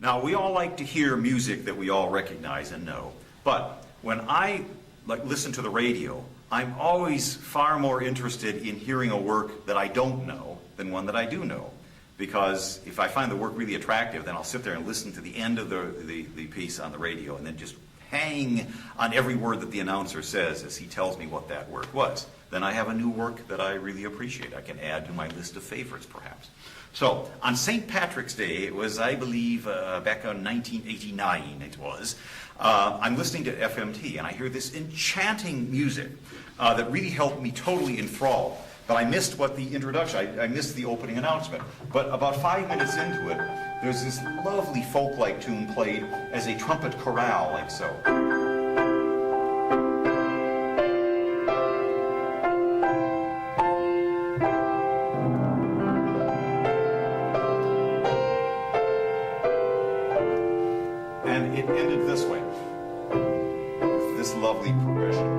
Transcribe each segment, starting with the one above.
Now, we all like to hear music that we all recognize and know, but when I listen to the radio, I'm always far more interested in hearing a work that I don't know than one that I do know. Because if I find the work really attractive, then I'll sit there and listen to the end of the piece on the radio and then just hang on every word that the announcer says as he tells me what that work was. Then I have a new work that I really appreciate. I can add to my list of favorites, perhaps. So, on St. Patrick's Day, it was, I believe, back in 1989 it was, I'm listening to FMT, and I hear this enchanting music that really helped me totally enthrall. But I missed what the introduction, I missed the opening announcement. But about 5 minutes into it, there's this lovely folk-like tune played as a trumpet chorale, like so. And it ended this way, with this lovely progression.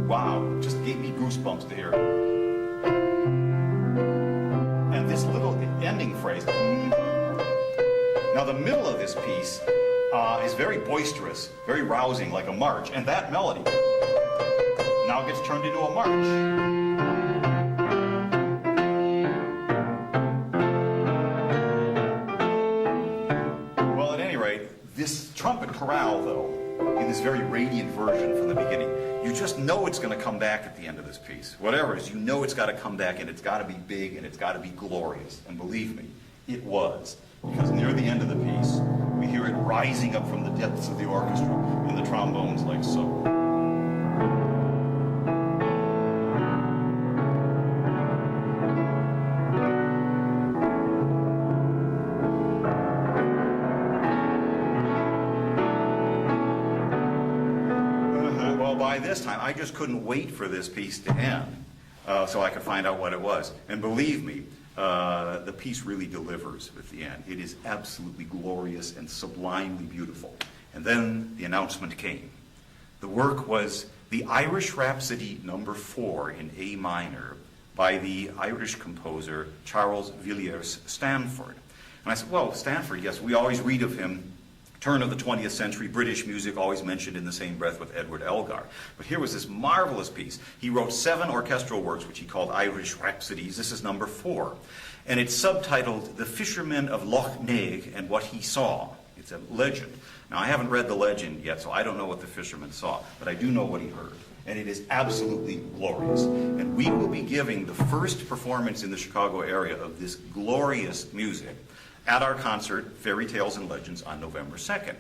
Wow, just gave me goosebumps to hear it. And this little ending phrase. Now the middle of this piece is very boisterous, very rousing, like a march. And that melody now gets turned into a march. Well, at any rate, this trumpet chorale, though, in this very radiant version from the beginning, you just know it's going to come back at the end of this piece. Whatever it is, you know it's got to come back, and it's got to be big, and it's got to be glorious. And believe me, it was. Because near the end of the piece, we hear it rising up from the depths of the orchestra in the trombones like so. By this time, I just couldn't wait for this piece to end so I could find out what it was. And believe me, the piece really delivers at the end. It is absolutely glorious and sublimely beautiful. And then the announcement came. The work was the Irish Rhapsody No. 4 in A minor by the Irish composer Charles Villiers Stanford. And I said, well, Stanford, yes, we always read of him. Turn of the 20th century, British music always mentioned in the same breath with Edward Elgar. But here was this marvelous piece. He wrote 7 orchestral works, which he called Irish Rhapsodies. This is No. 4. And it's subtitled The Fisherman of Loch Neg and What He Saw. It's a legend. Now, I haven't read the legend yet, so I don't know what the fisherman saw, but I do know what he heard. And it is absolutely glorious. And we will be giving the first performance in the Chicago area of this glorious music at our concert, Fairy Tales and Legends, on November 2nd.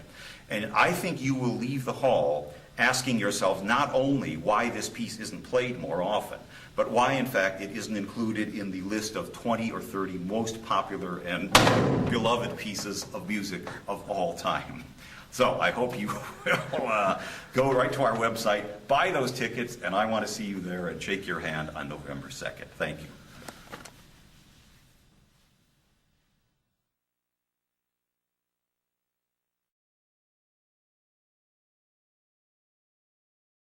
And I think you will leave the hall asking yourself not only why this piece isn't played more often, but why, in fact, it isn't included in the list of 20 or 30 most popular and beloved pieces of music of all time. So I hope you will go right to our website, buy those tickets, and I want to see you there and shake your hand on November 2nd. Thank you.